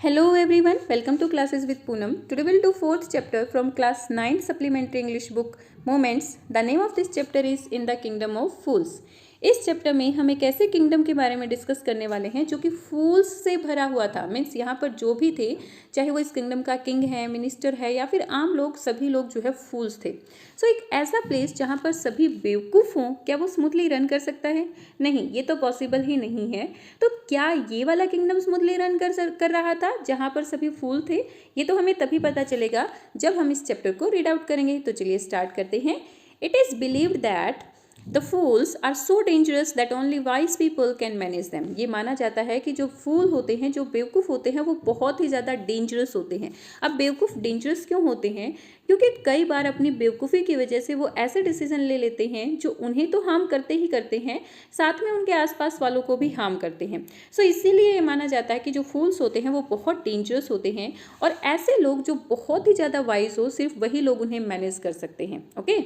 Hello everyone, welcome to Classes with Poonam. Today we'll do fourth chapter from class 9 supplementary English book Moments. The name of this chapter is In the Kingdom of Fools. इस chapter में हम एक ऐसे kingdom के बारे में discuss करने वाले हैं जो कि फूल्स से भरा हुआ था। मीन्स यहाँ पर जो भी थे, चाहे वो इस किंगडम का किंग है, मिनिस्टर है या फिर आम लोग, सभी लोग जो है फूल्स थे। सो एक ऐसा प्लेस जहाँ पर सभी बेवकूफ़ हों, क्या वो स्मूथली रन कर सकता है? नहीं, ये तो पॉसिबल ही नहीं है। तो क्या ये वाला किंगडम स्मूथली रन कर रहा था जहाँ पर सभी फूल थे? ये तो हमें तभी पता चलेगा जब हम इस चैप्टर को रीड आउट करेंगे। तो चलिए स्टार्ट करते हैं। It is believed that The fools are so dangerous that only wise people can manage them. ये माना जाता है कि जो फूल होते हैं, जो बेवकूफ़ होते हैं, वो बहुत ही ज़्यादा डेंजरस होते हैं। अब बेवकूफ़ डेंजरस क्यों होते हैं? क्योंकि कई बार अपनी बेवकूफ़ी की वजह से वो ऐसे डिसीजन ले लेते हैं जो उन्हें तो हार्म करते ही करते हैं, साथ में उनके आसपास वालों को भी हार्म करते हैं। सो इसीलिए ये माना जाता है कि जो फूल्स होते हैं वो बहुत डेंजरस होते हैं और ऐसे लोग जो बहुत ही ज़्यादा वाइज हो, सिर्फ वही लोग उन्हें मैनेज कर सकते हैं। Okay,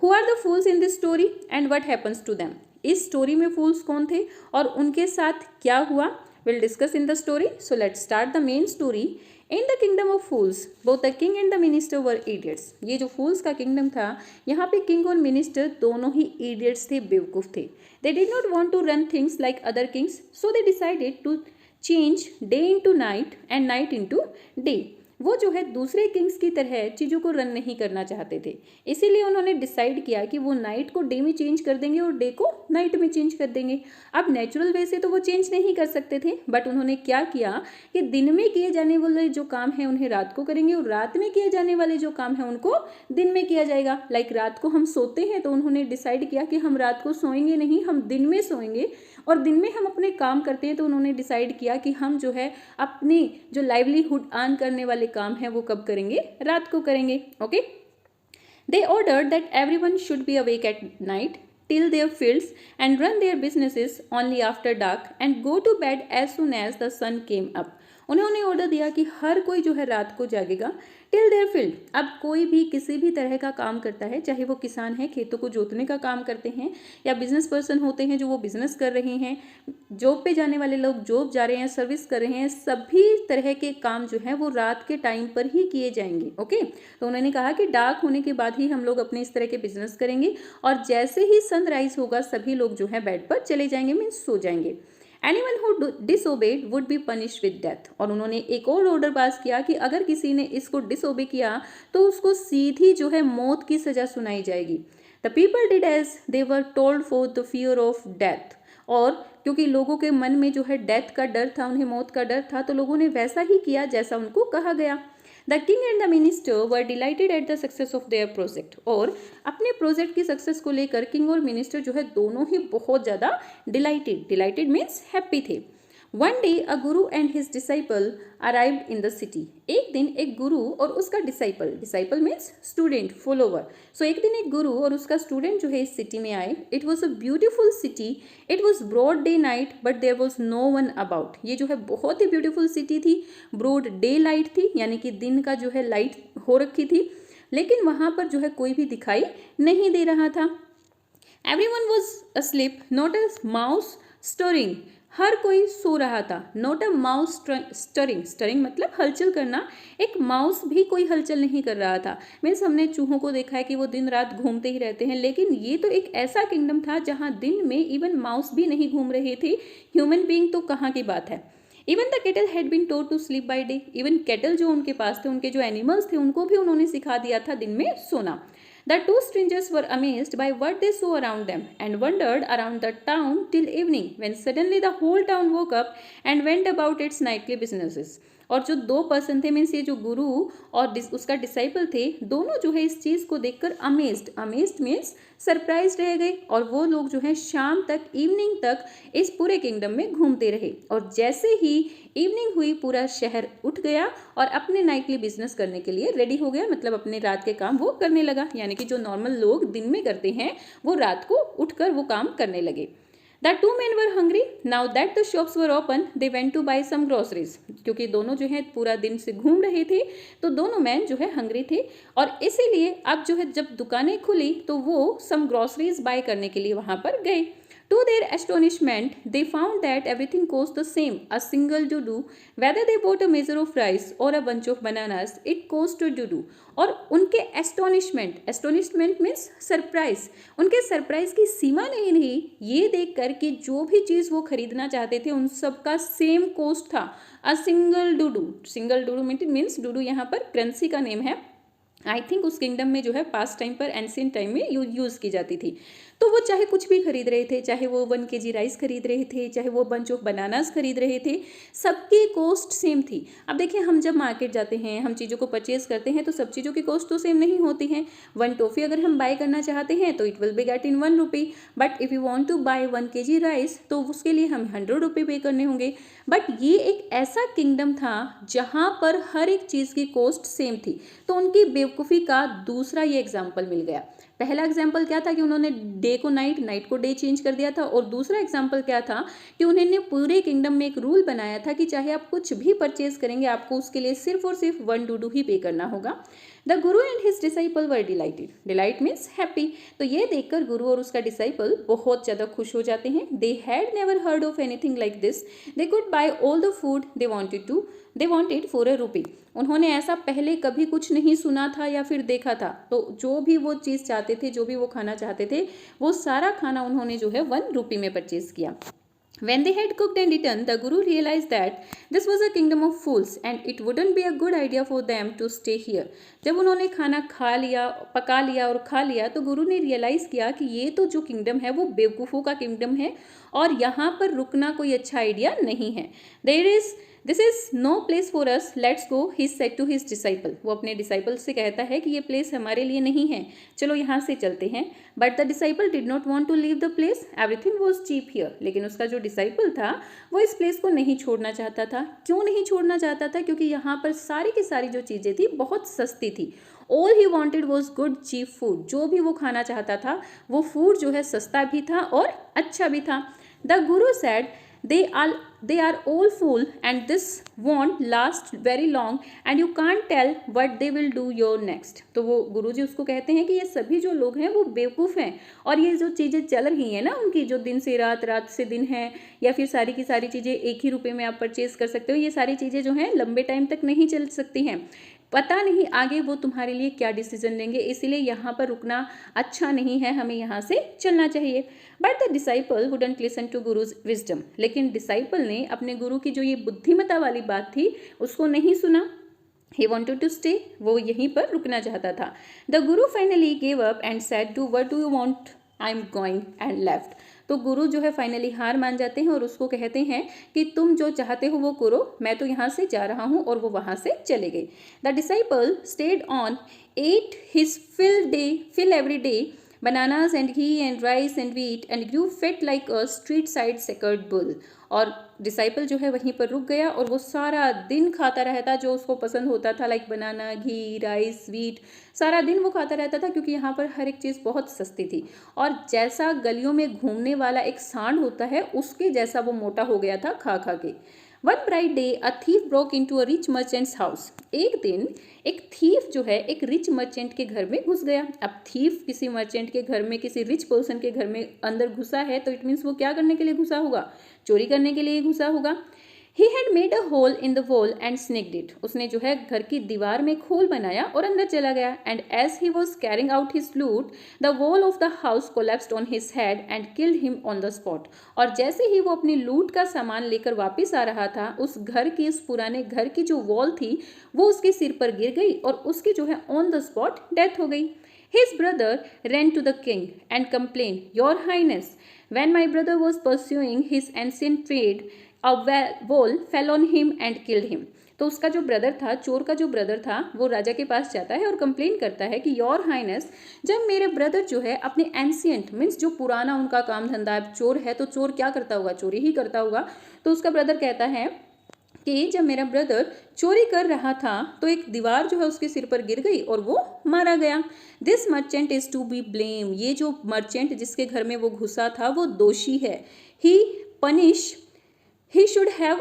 Who are the fools in this story and what happens to them? इस स्टोरी में फूल्स कौन थे और उनके साथ क्या हुआ? We'll discuss in the story. So let's start the main story. In the kingdom of fools, both the king and the minister were idiots. ये जो fools का kingdom था, यहाँ पे king और minister दोनों ही idiots थे, बेवकूफ़ थे. They did not want to run things like other kings, so they decided to change day into night and night into day. वो जो है दूसरे किंग्स की तरह चीज़ों को रन नहीं करना चाहते थे, इसीलिए उन्होंने डिसाइड किया कि वो नाइट को डे में चेंज कर देंगे और डे को नाइट में चेंज कर देंगे। अब नेचुरल वे से तो वो चेंज नहीं कर सकते थे, बट उन्होंने क्या किया कि दिन में किए जाने वाले जो काम है उन्हें रात को करेंगे और रात में किए जाने वाले जो काम है उनको दिन में किया जाएगा। लाइक रात को हम सोते हैं तो उन्होंने डिसाइड किया कि हम रात को सोएंगे नहीं, हम दिन में सोएंगे, और दिन में हम अपने काम करते हैं तो उन्होंने डिसाइड किया कि हम जो है अपनी जो लाइवलीहुड अर्न करने वाले काम है वो कब करेंगे? रात को करेंगे। Okay, they ordered that everyone should be awake at night till their fields and run their businesses only after dark and go to bed as soon as the sun came up. उन्होंने order दिया कि हर कोई जो है रात को जागेगा till their field. अब कोई भी किसी भी तरह का काम करता है, चाहे वो किसान है, खेतों को जोतने का काम करते हैं, या बिजनेस पर्सन होते हैं जो वो बिजनेस कर रहे हैं, जॉब पे जाने वाले लोग जॉब जा रहे हैं, सर्विस कर रहे हैं, सभी तरह के काम जो है वो रात के टाइम पर ही किए जाएंगे। ओके, तो उन्होंने कहा कि डार्क होने के बाद ही हम लोग अपने इस तरह के बिजनेस करेंगे और जैसे ही सनराइज होगा सभी लोग जो है बेड पर चले जाएंगे, मीन्स सो जाएंगे। Anyone who disobeyed would be punished with death. और उन्होंने एक और ऑर्डर पास किया कि अगर किसी ने इसको डिसोबे किया तो उसको सीधी जो है मौत की सजा सुनाई जाएगी। The people did as they were told for the fear of death. और क्योंकि लोगों के मन में जो है डेथ का डर था, उन्हें मौत का डर था, तो लोगों ने वैसा ही किया जैसा उनको कहा गया। The king and the minister were dilated at the success of their project. और अपने प्रोजेक्ट की सक्सेस को लेकर किंग और मिनिस्टर जो है दोनों ही बहुत ज़्यादा डिलाइटेड मीन्स हैप्पी थे। One day a Guru and his disciple arrived in the city. एक दिन एक गुरु और उसका डिसाइपल मीन्स स्टूडेंट, फॉलोवर। सो एक दिन एक गुरु और उसका स्टूडेंट जो है इस सिटी में आए। It was a beautiful city, it was broad day night but there was no one about. ये जो है बहुत ही ब्यूटीफुल सिटी थी, ब्रॉड डे लाइट थी, यानी कि दिन का जो है लाइट हो रखी थी, लेकिन वहाँ पर जो है कोई भी दिखाई नहीं दे रहा था। Everyone was asleep, not a mouse stirring. हर कोई सो रहा था। नॉट अ माउस स्टरिंग मतलब हलचल करना, एक माउस भी कोई हलचल नहीं कर रहा था। मीन्स हमने चूहों को देखा है कि वो दिन रात घूमते ही रहते हैं, लेकिन ये तो एक ऐसा किंगडम था जहाँ दिन में इवन माउस भी नहीं घूम रहे थे, ह्यूमन बीइंग तो कहाँ की बात है। Even the cattle had been told to sleep by day. Even cattle जो उनके पास थे, उनके जो एनिमल्स थे, उनको भी उन्होंने सिखा दिया था दिन में सोना। The two strangers were amazed by what they saw around them and wandered around the town till evening, when suddenly the whole town woke up and went about its nightly businesses. और जो दो person थे, means ये जो गुरु और उसका disciple थे, दोनों जो है इस चीज़ को देखकर अमेज्ड मीन्स सरप्राइज रह गए, और वो लोग जो है शाम तक, इवनिंग तक इस पूरे किंगडम में घूमते रहे। और जैसे ही इवनिंग हुई पूरा शहर उठ गया और अपने नाइटली बिजनेस करने के लिए रेडी हो गया, मतलब अपने रात के काम वो करने लगा। यानी कि जो नॉर्मल लोग दिन में करते हैं वो रात को उठकर वो काम करने लगे। The two men were hungry. Now that the shops were open, they went to buy some groceries. क्योंकि दोनों जो है पूरा दिन से घूम रहे थे, तो दोनों मैन जो है हंग्री थे, और इसीलिए अब जो है जब दुकानें खुली तो वो some groceries बाय करने के लिए वहाँ पर गए। To their astonishment, they found that everything cost the same. A single dudu, whether they bought a measure of rice or a bunch of bananas, it cost a dudu. और उनके astonishment means surprise, उनके surprise की सीमा नहीं रही ये देखकर कि जो भी चीज़ वो खरीदना चाहते थे उन सब का सेम कॉस्ट था. अ सिंगल डूडू मीन्स डूडू यहाँ पर करेंसी का नेम है. आई थिंक उस किंगडम में जो है पास्ट टाइम पर एंशिएंट टाइम में यूज़ की जाती थी. तो वो चाहे कुछ भी खरीद रहे थे, चाहे वो 1 kg राइस खरीद रहे थे, चाहे वो बंच ऑफ बनानास खरीद रहे थे, सबकी कॉस्ट सेम थी. अब देखिए हम जब मार्केट जाते हैं, हम चीज़ों को परचेज करते हैं तो सब चीज़ों की कॉस्ट तो सेम नहीं होती हैं. 1 टॉफ़ी अगर हम बाय करना चाहते हैं तो it will be get in 1 rupee, but if you want to buy 1 kg rice तो उसके लिए हम 100 रुपये पे करने होंगे. बट ये एक ऐसा किंगडम था जहाँ पर हर एक चीज़ की कॉस्ट सेम थी. तो उनकी बेवकूफ़ी का दूसरा ये एग्जाम्पल मिल गया. पहला एग्जाम्पल क्या था कि उन्होंने डे को नाइट को डे चेंज कर दिया था. और दूसरा एग्जाम्पल क्या था कि उन्होंने पूरे किंगडम में एक रूल बनाया था कि चाहे आप कुछ भी परचेज करेंगे आपको उसके लिए सिर्फ और सिर्फ 1 डूडू ही पे करना होगा. The Guru and his disciple were dilated. Delight means happy. तो ये देखकर गुरु और उसका डिसाइपल बहुत ज़्यादा खुश हो जाते हैं. They had never heard of anything like this. They could buy all the food they wanted for a rupee. उन्होंने ऐसा पहले कभी कुछ नहीं सुना था या फिर देखा था. तो जो भी वो चीज़ चाहते थे, जो भी वो खाना चाहते थे, वो सारा खाना उन्होंने जो है 1 रुपी में परचेज किया. When they had cooked and eaten, the Guru realized that this was a kingdom of fools and it wouldn't be a good idea for them to stay here. जब उन्होंने खाना खा लिया, पका लिया और खा लिया तो गुरु ने रियलाइज़ किया कि ये तो जो किंगडम है वो बेवकूफ़ों का किंगडम है और यहाँ पर रुकना कोई अच्छा आइडिया नहीं है. This is no place for us, let's go, he said to his disciple. वो अपने डिसाइपल से कहता है कि ये प्लेस हमारे लिए नहीं है, चलो यहाँ से चलते हैं. But the disciple did not want to leave the place, everything was cheap here. लेकिन उसका जो डिसाइपल था वो इस प्लेस को नहीं छोड़ना चाहता था. क्यों नहीं छोड़ना चाहता था? क्योंकि यहाँ पर सारी की सारी जो चीज़ें थी बहुत सस्ती थी. All he wanted was good cheap food. जो भी वो खाना चाहता था वो फूड जो है सस्ता भी था और अच्छा भी था. The Guru said they are all fool and this won't last very long and you can't tell what they will do your next. तो वो गुरुजी उसको कहते हैं कि ये सभी जो लोग हैं वो बेवकूफ़ हैं और ये जो चीज़ें चल रही हैं ना उनकी, जो दिन से रात, रात से दिन है, या फिर सारी की सारी चीज़ें 1 ही रुपये में आप परचेज कर सकते हो, ये सारी चीज़ें जो हैं लंबे टाइम तक नहीं चल सकती हैं. पता नहीं आगे वो तुम्हारे लिए क्या डिसीजन लेंगे, इसीलिए यहाँ पर रुकना अच्छा नहीं है, हमें यहाँ से चलना चाहिए. But the disciple wouldn't listen to guru's wisdom. लेकिन डिसाइपल ने अपने गुरु की जो ये बुद्धिमत्ता वाली बात थी उसको नहीं सुना. He wanted to stay. वो यहीं पर रुकना चाहता था. The Guru finally gave up and said, "Do what do you want? I'm going," and left. तो गुरु जो है फाइनली हार मान जाते हैं और उसको कहते हैं कि तुम जो चाहते हो वो करो, मैं तो यहाँ से जा रहा हूँ, और वो वहाँ से चले गए. The disciple stayed on, at his fill every day, bananas and ghee and rice and wheat, and grew fit like a street side secured bull. और डिसाइपल जो है वहीं पर रुक गया और वो सारा दिन खाता रहता जो उसको पसंद होता था, लाइक बनाना, घी, राइस, वीट, सारा दिन वो खाता रहता था क्योंकि यहाँ पर हर एक चीज़ बहुत सस्ती थी. और जैसा गलियों में घूमने वाला एक सांड होता है उसके जैसा वो मोटा हो गया था खा खा के. One bright day, a thief broke into a rich merchant's house. एक दिन एक थीफ जो है एक रिच मर्चेंट के घर में घुस गया. अब थीफ किसी मर्चेंट के घर में, किसी रिच पर्सन के घर में अंदर घुसा है तो इट मीन्स वो क्या करने के लिए घुसा होगा? चोरी करने के लिए घुसा होगा. He had made a hole in the wall and sneaked it. उसने जो है घर की दीवार में खोल बनाया और अंदर चला गया. And as he was carrying out his loot, the wall of the house collapsed on his head and killed him on the spot. और जैसे ही वो अपनी लूट का सामान लेकर वापस आ रहा था, उस घर की, उस पुराने घर की जो वॉल थी वो उसके सिर पर गिर गई और उसकी जो है ऑन द स्पॉट डेथ हो गई. His brother ran to the king and complained, "Your Highness, when my brother was pursuing his ancient trade, a wall fell on him and killed him." तो उसका जो ब्रदर था, चोर का जो brother था, वो राजा के पास जाता है और कंप्लेन करता है कि योर हाइनेस, जब मेरे ब्रदर जो है अपने एंशियंट मीन्स जो पुराना उनका काम धंधा, चोर है तो चोर क्या करता होगा? चोरी ही करता होगा. तो उसका ब्रदर कहता है कि जब मेरा ब्रदर चोरी कर रहा था तो एक दीवार जो है उसके सिर पर गिर गई और वो मारा गया. This merchant is to be blame. ये जो मर्चेंट जिसके घर में वो घुसा था वो दोषी है. He should have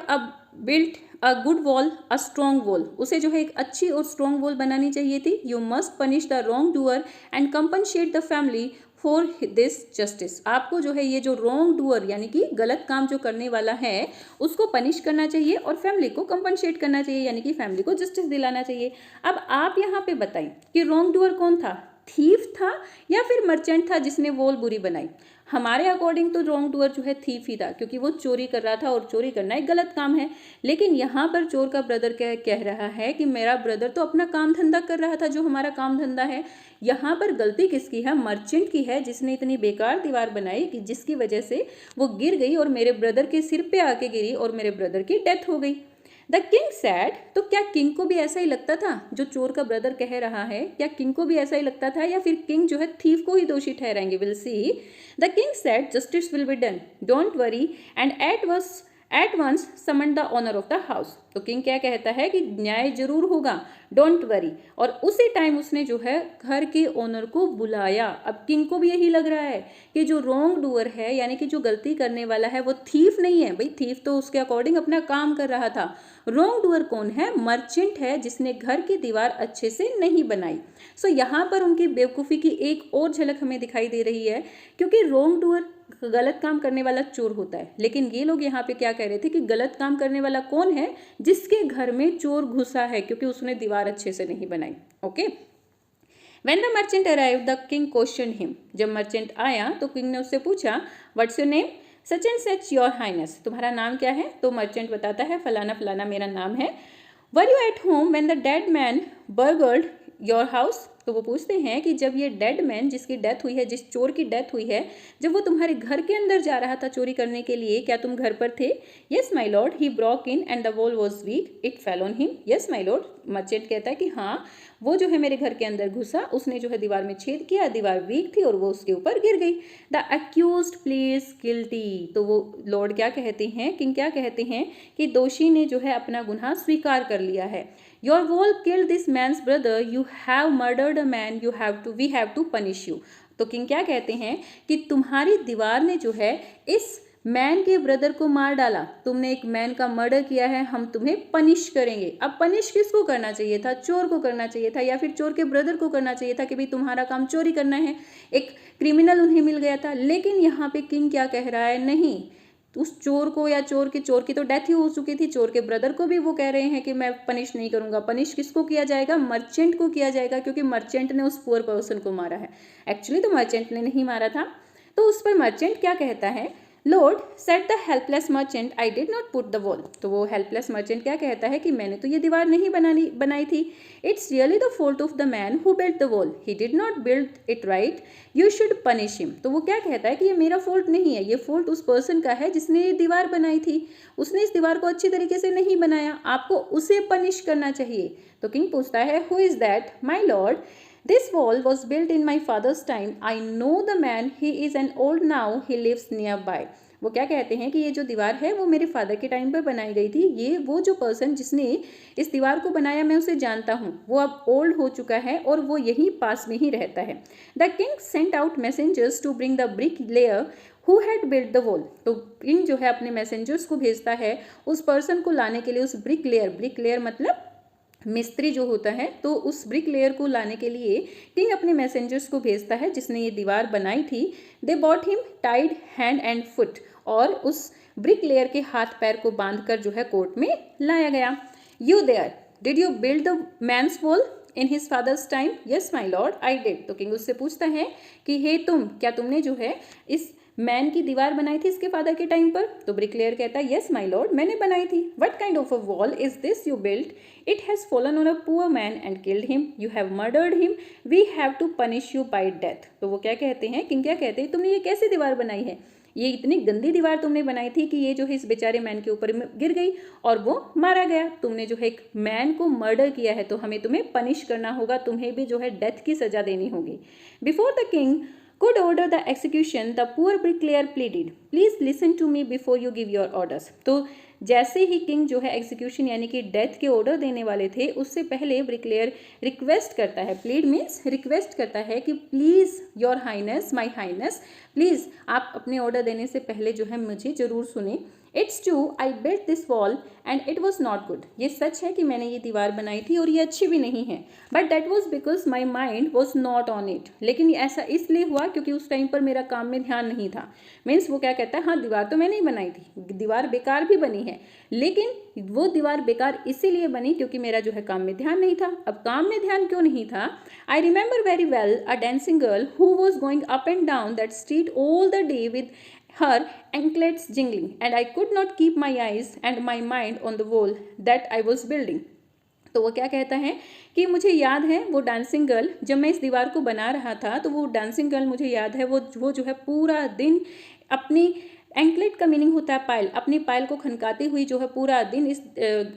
built a good wall, a strong wall. उसे जो है एक अच्छी और स्ट्रॉन्ग वॉल बनानी चाहिए थी. You must punish the wrong doer and compensate the family for this justice, आपको जो है ये जो रॉन्ग डूअर यानी कि गलत काम जो करने वाला है उसको पनिश करना चाहिए और फैमिली को कंपनसेट करना चाहिए, यानी कि फैमिली को जस्टिस दिलाना चाहिए। अब आप यहाँ पे बताएं कि रॉन्ग डूअर कौन था, थीफ था या फिर मर्चेंट था जिसने वॉल बुरी बनाई। हमारे अकॉर्डिंग तो रॉन्ग डूअर जो है थीफ ही था, क्योंकि वो चोरी कर रहा था और चोरी करना एक गलत काम है। लेकिन यहाँ पर चोर का ब्रदर क्या कह रहा है कि मेरा ब्रदर तो अपना काम धंधा कर रहा था, जो हमारा काम धंधा है। यहाँ पर गलती किसकी है, मर्चेंट की है, जिसने इतनी बेकार दीवार बनाई कि जिसकी वजह से वो गिर गई और मेरे ब्रदर के सिर पे आके गिरी और मेरे ब्रदर की डेथ हो गई। द किंग सैड, तो क्या किंग को भी ऐसा ही लगता था जो चोर का ब्रदर कह रहा है, क्या किंग को भी ऐसा ही लगता था या फिर किंग जो है थीफ को ही दोषी ठहराएंगे? Will see. The king said justice will be done, don't worry, and at once summon the owner of the house. तो किंग क्या कहता है कि न्याय जरूर होगा, डोंट वरी, और उसी टाइम उसने जो है घर के ओनर को बुलाया। अब किंग को भी यही लग रहा है कि जो रॉन्ग डूअर है यानी कि जो गलती करने वाला है वो थीफ नहीं है, भाई थीफ तो उसके अकॉर्डिंग अपना काम कर रहा था। रॉन्ग डूअर कौन है, मर्चेंट है, जिसने घर की दीवार अच्छे से नहीं बनाई। सो यहाँ पर उनकी बेवकूफ़ी की एक और झलक हमें दिखाई दे रही है, क्योंकि रॉन्ग डूअर गलत काम करने वाला चोर होता है, लेकिन ये लोग यहाँ पे क्या कह रहे थे कि गलत काम करने वाला कौन है, जिसके घर में चोर घुसा है, क्योंकि उसने दीवार अच्छे से नहीं बनाई। Okay. When the merchant arrived, the king questioned him. जब मर्चेंट आया तो किंग ने उससे पूछा, What's your name? Such and such your highness, तुम्हारा नाम क्या है? तो मर्चेंट बताता है फलाना फलाना मेरा नाम है। Were you at home when the dead man burgled your house? तो वो पूछते हैं कि जब ये डेड मैन जिसकी डेथ हुई है, जिस चोर की डेथ हुई है, जब वो तुम्हारे घर के अंदर जा रहा था चोरी करने के लिए, क्या तुम घर पर थे? Yes my lord, he broke in and the wall was weak, it fell on him. Yes my Lord, merchant कहता है कि हाँ, वो जो है मेरे घर के अंदर घुसा, उसने जो है दीवार में छेद किया, दीवार वीक थी और वो उसके ऊपर गिर गई। द अक्यूज्ड प्लीज गिल्टी, तो वो लॉर्ड क्या कहते हैं, किंग क्या कहते हैं कि दोषी ने जो है अपना गुनाह स्वीकार कर लिया है। Your wall killed this man's brother, you have murdered a man, we have to punish you। तो किंग क्या कहते हैं कि तुम्हारी दीवार ने जो है इस मैन के ब्रदर को मार डाला, तुमने एक मैन का मर्डर किया है, हम तुम्हें पनिश करेंगे। अब पनिश किसको करना चाहिए था, चोर को करना चाहिए था या फिर चोर के ब्रदर को करना चाहिए था कि भाई तुम्हारा काम चोरी करना है, एक क्रिमिनल उन्हें मिल गया था। लेकिन यहाँ पे किंग क्या कह रहा है, नहीं, उस चोर को या चोर की तो डेथ ही हो चुकी थी, चोर के ब्रदर को भी वो कह रहे हैं कि मैं पनिश नहीं करूंगा। पनिश किसको किया जाएगा, मर्चेंट को किया जाएगा, क्योंकि मर्चेंट ने उस पुअर पर्सन को मारा है। एक्चुअली तो मर्चेंट ने नहीं मारा था। तो उस पर मर्चेंट क्या कहता है, Lord set the helpless merchant, I did not put the wall. तो वो हेल्पलेस मर्चेंट क्या कहता है कि मैंने तो ये दीवार नहीं बनाई थी। It's really the fault of the man who built the wall, he did not build it right, you should punish him. तो वो क्या कहता है कि ये मेरा फॉल्ट नहीं है, ये फॉल्ट उस पर्सन का है जिसने ये दीवार बनाई थी, उसने इस दीवार को अच्छी तरीके से नहीं बनाया, आपको उसे पनिश करना चाहिए। तो किंग पूछता है, who is that my lord? This wall was built in my father's time. I know the man. He is an old now. He lives nearby. वो क्या कहते हैं कि ये जो दीवार है वो मेरे फादर के टाइम पर बनाई गई थी। ये वो जो पर्सन जिसने इस दीवार को बनाया, मैं उसे जानता हूँ, वो अब ओल्ड हो चुका है और वो यहीं पास में ही रहता है। The king sent out messengers to bring the bricklayer who had built the wall. तो किंग जो है अपने मैसेंजर्स को भेजता है उस पर्सन को लाने के लिए, उस ब्रिक लेयर मतलब मिस्त्री जो होता है, तो उस ब्रिक लेयर को लाने के लिए किंग अपने मैसेंजर्स को भेजता है जिसने ये दीवार बनाई थी। They brought him tied hand and foot, और उस ब्रिक लेयर के हाथ पैर को बांधकर जो है कोर्ट में लाया गया। You there, did you build the man's wall in his father's time? Yes my lord, I did. तो किंग उससे पूछता है कि हे तुम, क्या तुमने जो है इस मैन की दीवार बनाई थी इसके फादर के टाइम पर? तो ब्रिकलेयर कहता है, यस माई लॉर्ड, मैंने बनाई थी। What kind of a wall is this you built? It has fallen on a poor man and killed him, you have murdered him, we have to punish you by death. तो वो क्या कहते हैं, king क्या कहते हैं, तुमने ये कैसी दीवार बनाई है, ये इतनी गंदी दीवार तुमने बनाई थी कि ये जो है इस बेचारे मैन के ऊपर गिर गई और वो मारा गया। तुमने जो है एक मैन को मर्डर किया है, तो हमें तुम्हें पनिश करना होगा, तुम्हें भी जो है डेथ की सजा देनी होगी। Before the king could order the execution, the poor bricklayer pleaded, please listen to me before you give your orders। तो जैसे ही किंग जो है एग्जीक्यूशन यानी कि डेथ के ऑर्डर देने वाले थे, उससे पहले ब्रिकलेयर रिक्वेस्ट करता है, प्लीड मीन्स रिक्वेस्ट करता है कि please your highness, my highness, please आप अपने ऑर्डर देने से पहले जो है मुझे ज़रूर सुने। It's true I built this wall and it was not good. ये सच है कि मैंने ये दीवार बनाई थी और ये अच्छी भी नहीं है, but that was because my mind was not on it. लेकिन ऐसा इसलिए हुआ क्योंकि उस टाइम पर मेरा काम में ध्यान नहीं था। मीन्स वो क्या कहता है, हाँ दीवार तो मैंने ही बनाई थी, दीवार बेकार भी बनी है, लेकिन वो दीवार बेकार इसीलिए बनी क्योंकि मेरा जो है काम में ध्यान नहीं था। अब काम में ध्यान क्यों नहीं था? I remember very well a dancing girl who was going up and down that street all the day with her anklets jingling, and I could not keep my eyes and my mind on the wall that I was building. तो वो क्या कहता है कि मुझे याद है वो डांसिंग गर्ल, जब मैं इस दीवार को बना रहा था तो वो डांसिंग गर्ल मुझे याद है वो जो है पूरा दिन अपनी एंकलेट का मीनिंग होता है पायल, अपनी पायल को खनकाती हुई जो है पूरा दिन इस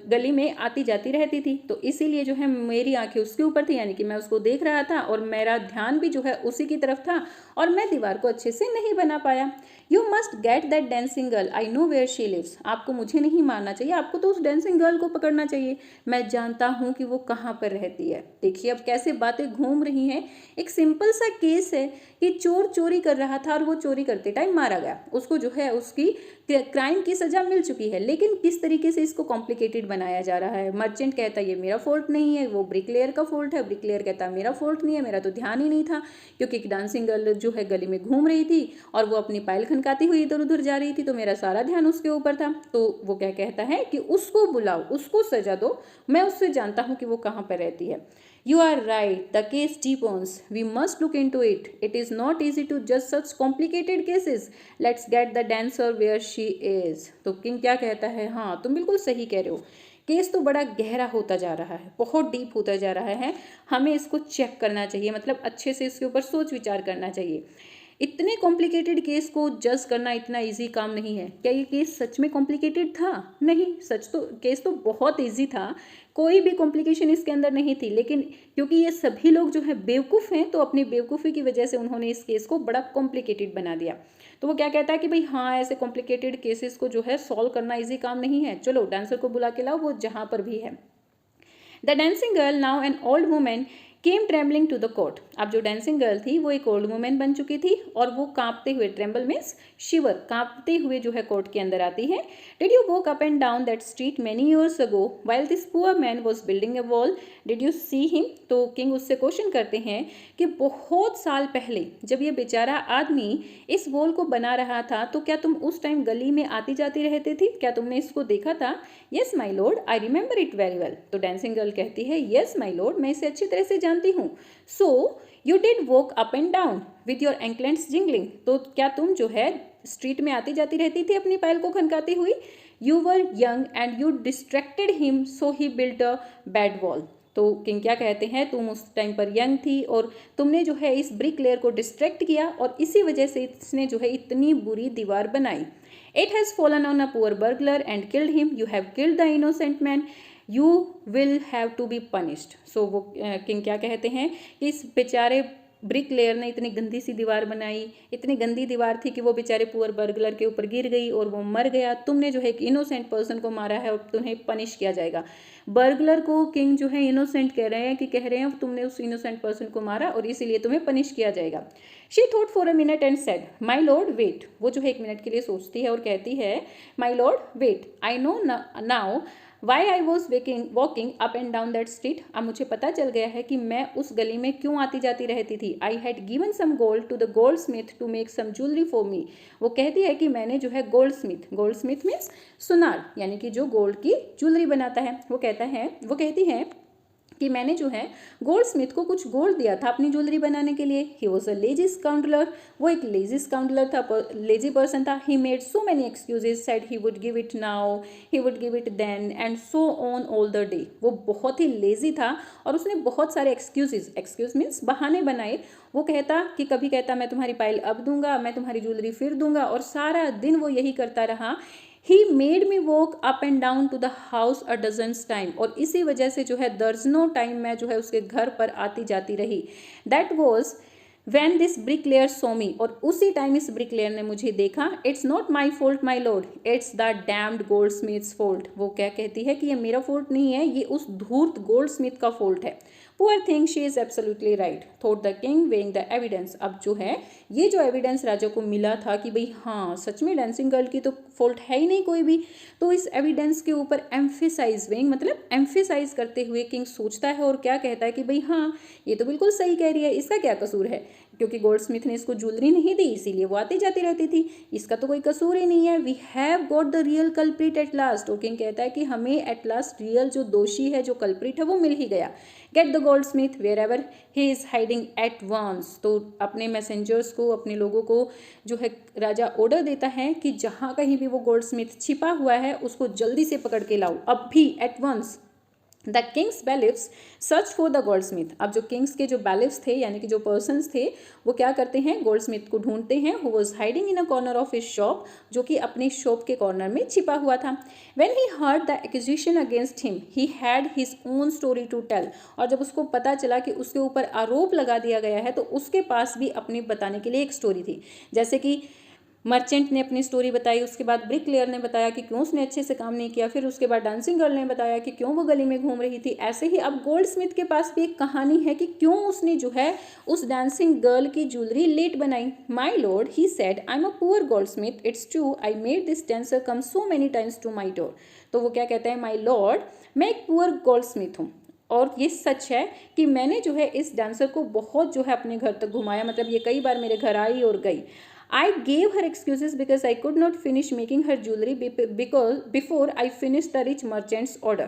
गली में आती जाती रहती थी। तो इसीलिए जो है मेरी आंखें उसके ऊपर थी, यानी कि मैं उसको देख रहा था और मेरा ध्यान भी जो है उसी की तरफ था और मैं दीवार को अच्छे से नहीं बना पाया। You must get that dancing girl, I know where she lives. आपको मुझे नहीं मारना चाहिए, आपको तो उस डांसिंग गर्ल को पकड़ना चाहिए, मैं जानता हूँ कि वो कहाँ पर रहती है। देखिए अब कैसे बातें घूम रही हैं। एक सिंपल सा केस है कि चोर चोरी कर रहा था और वो चोरी करते टाइम मारा गया, उसको जो है उसकी क्राइम की सजा मिल चुकी है, लेकिन किस तरीके से इसको कॉम्प्लिकेटेड बनाया जा रहा है। मर्चेंट कहता है ये मेरा फॉल्ट नहीं है, वो ब्रिकलेयर का फॉल्ट है, ब्रिकलेयर कहता है मेरा फॉल्ट नहीं है, मेरा तो ध्यान ही नहीं था क्योंकि डांसिंग गर्ल जो है गली में घूम रही थी और वो अपनी पायल खनकाती हुई इधर उधर जा रही थी, तो मेरा सारा ध्यान उसके ऊपर था। तो वो क्या कहता है कि उसको बुलाओ, उसको सजा दो, मैं उससे जानता हूँ कि वो कहाँ पर रहती है। You are right. The case deepens. We must look into it. It is not easy to judge such complicated cases. Let's get the dancer where she is. तो किंग क्या कहता है, हाँ तुम बिल्कुल सही कह रहे हो, केस तो बड़ा गहरा होता जा रहा है, बहुत डीप होता जा रहा है, हमें इसको चेक करना चाहिए, मतलब अच्छे से इसके ऊपर सोच विचार करना चाहिए। इतने कॉम्प्लिकेटेड केस को जज करना इतना इजी काम नहीं है। क्या ये केस सच में कॉम्प्लिकेटेड था? नहीं, सच तो केस तो बहुत इजी था, कोई भी कॉम्प्लिकेशन इसके अंदर नहीं थी, लेकिन क्योंकि ये सभी लोग जो है बेवकूफ़ हैं तो अपनी बेवकूफ़ी की वजह से उन्होंने इस केस को बड़ा कॉम्प्लिकेटेड बना दिया। तो वो क्या कहता है कि भाई हाँ ऐसे कॉम्प्लिकेटेड केसेस को जो है सॉल्व करना इजी काम नहीं है, चलो डांसर को बुला के लाओ, वो जहाँ पर भी है। The dancing girl now an old women came trembling to the court. अब जो डांसिंग गर्ल थी वो एक ओल्ड वुमेन बन चुकी थी और वो कांपते हुए, ट्रेम्बल मीन्स शिवर, कांपते हुए जो है कोर्ट के अंदर आती है। Did you walk up and down that street many years ago while this poor man was building a wall, did you see him? तो किंग उससे क्वेश्चन करते हैं कि बहुत साल पहले जब ये बेचारा आदमी इस वॉल को बना रहा था तो क्या तुम उस टाइम गली में आती जाती रहती थी, क्या तुमने इसको देखा था? Yes my lord I remember it very well. तो डांसिंग गर्ल कहती है येस माई लॉर्ड, मैं इसे अच्छी तरह से जानती हूँ। So you did walk up and down with your anklets jingling, तो क्या तुम जो है स्ट्रीट में आती जाती रहती थी अपनी पायल को खनकाती हुई? You were young and you distracted him so he built a bad wall. तो किंग क्या कहते हैं, तुम उस टाइम पर यंग थी और तुमने जो है इस ब्रिक लेयर को डिस्ट्रैक्ट किया और इसी वजह से इसने जो है इतनी बुरी दीवार बनाई। It has fallen on a poor burglar and killed him, you have killed the innocent man, you will have to be punished. So वो किंग क्या कहते हैं कि इस बेचारे ब्रिक लेयर ने इतनी गंदी सी दीवार बनाई, इतनी गंदी दीवार थी कि वो बेचारे पुअर बर्गलर के ऊपर गिर गई और वो मर गया। तुमने जो है एक इनोसेंट पर्सन को मारा है और तुम्हें पनिश किया जाएगा। बर्गलर को किंग जो है इनोसेंट कह रहे हैं कि कह रहे हैं तुमने उस इनोसेंट पर्सन को मारा और इसीलिए तुम्हें पनिश किया जाएगा। She thought for a minute and said my lord wait. वो जो है एक मिनट के लिए सोचती है और कहती है my lord wait, I know now why I was walking up and down that street. अब मुझे पता चल गया है कि मैं उस गली में क्यों आती जाती रहती थी। I had given some gold to the goldsmith to make some jewellery for me. वो कहती है कि मैंने जो है गोल्ड स्मिथ मीन्स सुनार, यानी कि जो गोल्ड की ज्वेलरी बनाता है। वो कहती है कि मैंने जो है गोल्ड स्मिथ को कुछ गोल्ड दिया था अपनी ज्वेलरी बनाने के लिए। ही वॉज अ लेजी स्काउंडलर, वो एक लेजी स्काउंडलर था, लेजी पर्सन था। He made so many excuses, said he would give it now, he would give it then and so on all the day. वो बहुत ही लेजी था और उसने बहुत सारे एक्सक्यूज मीन्स बहाने बनाए। वो कहता कि कभी कहता मैं तुम्हारी पायल अब दूंगा, मैं तुम्हारी ज्वेलरी फिर दूंगा, और सारा दिन वो यही करता रहा। He made me walk up and down to the house a dozen times, और इसी वजह से जो है दर्जनों टाइम मैं जो है उसके घर पर आती जाती रही। That was when this bricklayer saw me, और उसी टाइम इस ब्रिकलेयर ने मुझे देखा। It's not my fault my lord, it's the damned goldsmith's fault। वो क्या कहती है कि ये मेरा फॉल्ट नहीं है, ये उस धूर्त गोल्ड स्मिथ का फॉल्ट है। Poor thing, she is absolutely right, thought the king weighing the evidence। अब जो है ये जो एविडेंस राजा को मिला था कि भाई हाँ सच में डांसिंग गर्ल की तो फॉल्ट है ही नहीं कोई भी। तो इस एविडेंस के ऊपर एम्फेसाइजिंग मतलब एम्फेसाइज करते हुए किंग सोचता है और क्या कहता है कि भाई हाँ ये तो बिल्कुल सही कह रही है, इसका क्या कसूर है, क्योंकि गोल्डस्मिथ ने इसको ज्वेलरी नहीं दी इसीलिए वो आती जाती रहती थी, इसका तो कोई कसूर ही नहीं है। We have got the real culprit at last. और किंग कहता है कि हमें एट लास्ट रियल जो दोषी है, जो कल्प्रिट है वो मिल ही गया। Get the goldsmith wherever he is hiding at once. तो अपने मैसेंजर्स को, अपने लोगों को जो है राजा ऑर्डर देता है कि जहाँ कहीं भी वो गोल्डस्मिथ छिपा हुआ है उसको जल्दी से पकड़ के लाओ, अब भी, at once. The king's bailiffs search for the goldsmith. अब जो किंग्स के जो बैलिफ्स थे यानी कि जो पर्सन्स थे वो क्या करते हैं, गोल्डस्मिथ को ढूंढते हैं। Who was hiding in a corner of his shop, जो कि अपनी शॉप के कॉर्नर में छिपा हुआ था। When he heard the accusation against him he had his own story to tell. और जब उसको पता चला कि उसके ऊपर आरोप लगा दिया गया है तो उसके पास भी अपनी बताने के लिए एक स्टोरी थी। जैसे कि मर्चेंट ने अपनी स्टोरी बताई, उसके बाद ब्रिकलेयर ने बताया कि क्यों उसने अच्छे से काम नहीं किया, फिर उसके बाद डांसिंग गर्ल ने बताया कि क्यों वो गली में घूम रही थी। ऐसे ही अब गोल्डस्मिथ के पास भी एक कहानी है कि क्यों उसने जो है उस डांसिंग गर्ल की ज्वेलरी लेट बनाई। My lord he said, I am a poor goldsmith, it's true, I made this dancer come so many times to my door. तो वो क्या कहते हैं, माई लॉर्ड, मैं एक पुअर गोल्डस्मिथ हूँ और ये सच है कि मैंने जो है इस डांसर को बहुत जो है अपने घर तक घुमाया, मतलब ये कई बार मेरे घर आई और गई। I gave her excuses because I could not finish making her jewelry before I finished the rich merchant's order.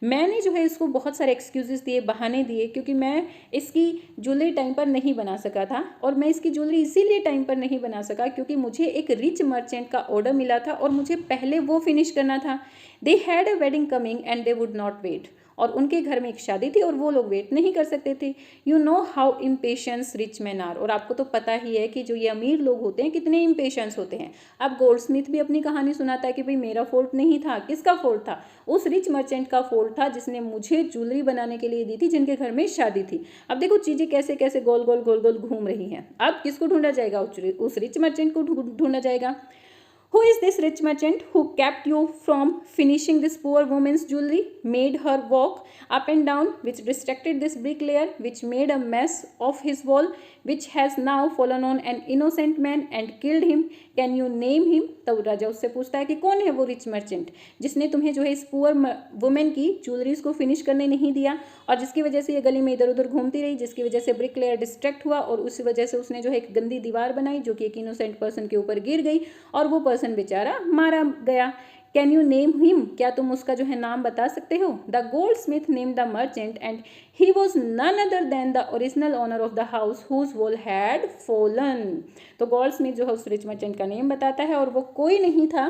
मैंने जो है इसको बहुत सारे एक्सक्यूजेस दिए, बहाने दिए, क्योंकि मैं इसकी ज्वेलरी टाइम पर नहीं बना सका था। और मैं इसकी ज्वेलरी इसीलिए टाइम पर नहीं बना सका क्योंकि मुझे एक रिच मर्चेंट का ऑर्डर मिला था और मुझे पहले वो फिनिश करना था। They had a wedding coming and they would not wait. और उनके घर में एक शादी थी और वो लोग वेट नहीं कर सकते थे। You know how impatient rich man are. और आपको तो पता ही है कि जो ये अमीर लोग होते हैं कितने इम्पेशंस होते हैं। अब गोल्डस्मिथ भी अपनी कहानी सुनाता है कि भाई मेरा फॉल्ट नहीं था, किसका फॉल्ट था, उस रिच मर्चेंट का फॉल्ट था जिसने मुझे ज्वेलरी बनाने के लिए दी थी, जिनके घर में शादी थी। अब देखो चीजें कैसे कैसे गोल गोल गोल गोल घूम रही हैं। अब किसको ढूंढा जाएगा, उस रिच मर्चेंट को ढूंढा जाएगा। Who is this rich merchant who kept you from finishing this poor woman's jewelry, made her walk up and down, which distracted this bricklayer, which made a mess of his wall, which has now fallen on an innocent man and killed him? Can you name him? तब राजा उससे पूछता है कि कौन है वो rich merchant जिसने तुम्हें जो है इस पुअर वुमेन की ज्वेलरीज को फिनिश करने नहीं दिया और जिसकी वजह से ये गली में इधर उधर घूमती रही, जिसकी वजह से ब्रिकलेयर डिस्ट्रैक्ट हुआ और उस वजह से उसने जो है एक गंदी दीवार बनाई जो कि एक इनोसेंट पर्सन के ऊपर गिर गई और वो पर्सन बेचारा मारा गया। Can you name him? क्या तुम उसका जो है नाम बता सकते हो? The goldsmith name the merchant and he was none other than the original owner of the house whose wall had fallen. तो गोल्ड स्मिथ जो है उस रिच मर्चेंट का नेम बताता है और वो कोई नहीं था,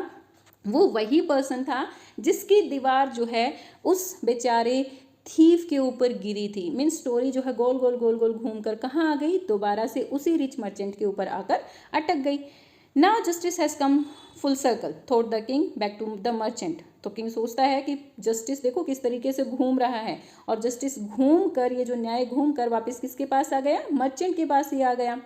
वो वही पर्सन था जिसकी दीवार जो है उस बेचारे थीफ के ऊपर गिरी थी। मीन स्टोरी जो है गोल गोल गोल गोल घूम कर कहाँ आ गई, दोबारा से उसी रिच मर्चेंट के ऊपर आकर अटक गई। Now justice has come full circle thought the king back to the merchant. तो किंग सोचता है कि जस्टिस देखो किस तरीके से घूम रहा है और जस्टिस घूम कर, ये जो न्याय घूम कर वापस किसके पास आ गया, मर्चेंट के पास ही आ गया।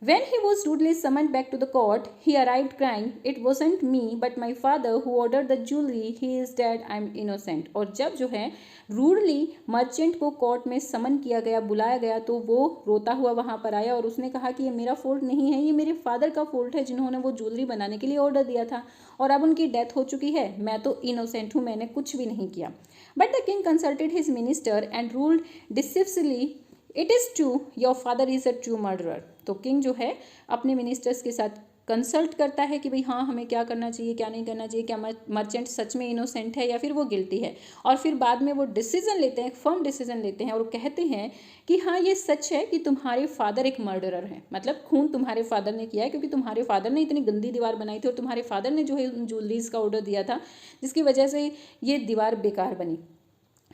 When he was rudely summoned back to the court, he arrived crying, "It wasn't me, but my father who ordered the jewelry. He is dead. I'm innocent." और जब जो है रूडली मर्चेंट को कोर्ट में समन किया गया, बुलाया गया, तो वो रोता हुआ वहाँ पर आया और उसने कहा कि ये मेरा फॉल्ट नहीं है, ये मेरे फादर का फॉल्ट है जिन्होंने वो ज्वेलरी बनाने के लिए ऑर्डर दिया था और अब उनकी डेथ हो चुकी है। मैं तो इनोसेंट हूँ, मैंने कुछ भी नहीं किया। But the king consulted his minister and ruled decisively, it is true your father is a true murderer. तो किंग जो है अपने मिनिस्टर्स के साथ कंसल्ट करता है कि भाई हाँ हमें क्या करना चाहिए, क्या नहीं करना चाहिए, क्या मर्चेंट सच में इनोसेंट है या फिर वो गिल्टी है। और फिर बाद में वो डिसीजन लेते हैं, फर्म डिसीजन लेते हैं और कहते हैं कि हाँ ये सच है कि तुम्हारे फादर एक मर्डरर है, मतलब खून तुम्हारे फादर ने किया है क्योंकि तुम्हारे फादर ने इतनी गंदी दीवार बनाई थी और तुम्हारे फादर ने जो है उन ज्वेलरीज का ऑर्डर दिया था जिसकी वजह से ये दीवार बेकार बनी।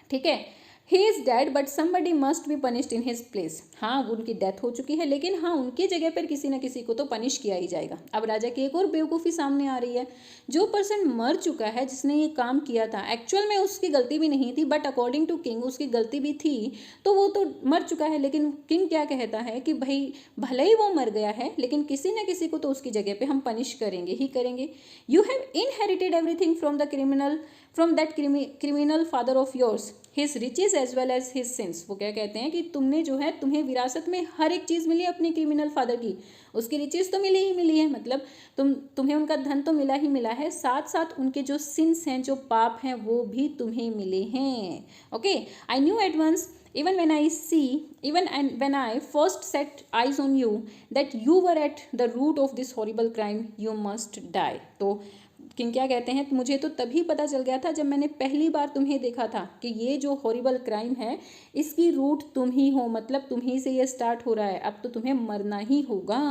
ठीक है, he is dead but somebody must be punished in his place. हाँ उनकी डेथ हो चुकी है लेकिन हाँ उनकी जगह पर किसी न किसी को तो पनिश किया ही जाएगा। अब राजा की एक और बेवकूफ़ी सामने आ रही है। जो पर्सन मर चुका है जिसने ये काम किया था, एक्चुअल में उसकी गलती भी नहीं थी बट अकॉर्डिंग टू किंग उसकी गलती भी थी, तो वो तो मर चुका है। लेकिन किंग क्या कहता है कि भाई भले ही वो मर गया है लेकिन किसी न किसी को तो उसकी जगह पर हम पनिश करेंगे ही करेंगे। You have inherited everything from the criminal from that criminal father of yours his riches as well as his sins. वो क्या कहते हैं कि तुमने जो है, तुम्हें विरासत में हर एक चीज़ मिली अपने क्रिमिनल फादर की, उसकी रिचेज तो मिली ही मिली है, मतलब तुम्हें उनका धन तो मिला ही मिला है, साथ साथ उनके जो सिंस हैं, जो पाप हैं, वो भी तुम्हें मिले हैं। Okay, I knew at once even when I first set eyes on you that you were at the root of this horrible crime, you must die। तो किंग क्या कहते हैं, मुझे तो तभी पता चल गया था जब मैंने पहली बार तुम्हें देखा था कि ये जो हॉरिबल क्राइम है इसकी रूट तुम ही हो, मतलब तुम ही से ये स्टार्ट हो रहा है, अब तो तुम्हें मरना ही होगा।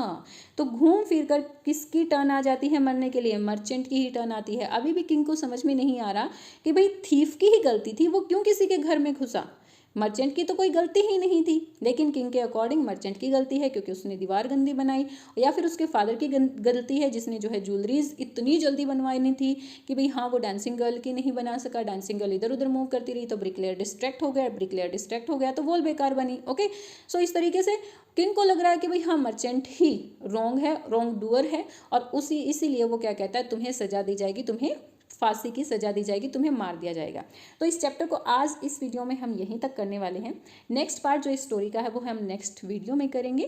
तो घूम फिर कर किसकी टर्न आ जाती है मरने के लिए? मर्चेंट की ही टर्न आती है। अभी भी किंग को समझ में नहीं आ रहा कि भाई थीफ की ही गलती थी, वो क्यों किसी के घर में घुसा? मर्चेंट की तो कोई गलती ही नहीं थी, लेकिन किंग के अकॉर्डिंग मर्चेंट की गलती है क्योंकि उसने दीवार गंदी बनाई, या फिर उसके फादर की गलती है जिसने जो है ज्वेलरीज इतनी जल्दी बनवानी थी कि भाई हाँ वो डांसिंग गर्ल की नहीं बना सका, डांसिंग गर्ल इधर उधर मूव करती रही तो ब्रिकलेयर डिस्ट्रैक्ट हो गया, ब्रिकलेयर डिस्ट्रैक्ट हो गया तो वॉल बेकार बनी। ओके, सो इस तरीके से किंग को लग रहा है कि भाई हाँ मर्चेंट ही रॉन्ग है, रॉन्ग डूअर है, और इसीलिए वो क्या कहता है, तुम्हें सजा दी जाएगी, तुम्हें फांसी की सजा दी जाएगी, तुम्हें मार दिया जाएगा। तो इस चैप्टर को आज इस वीडियो में हम यहीं तक करने वाले हैं। नेक्स्ट पार्ट जो इस स्टोरी का है वो हम नेक्स्ट वीडियो में करेंगे।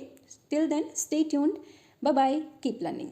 Till then stay tuned, bye bye, keep learning.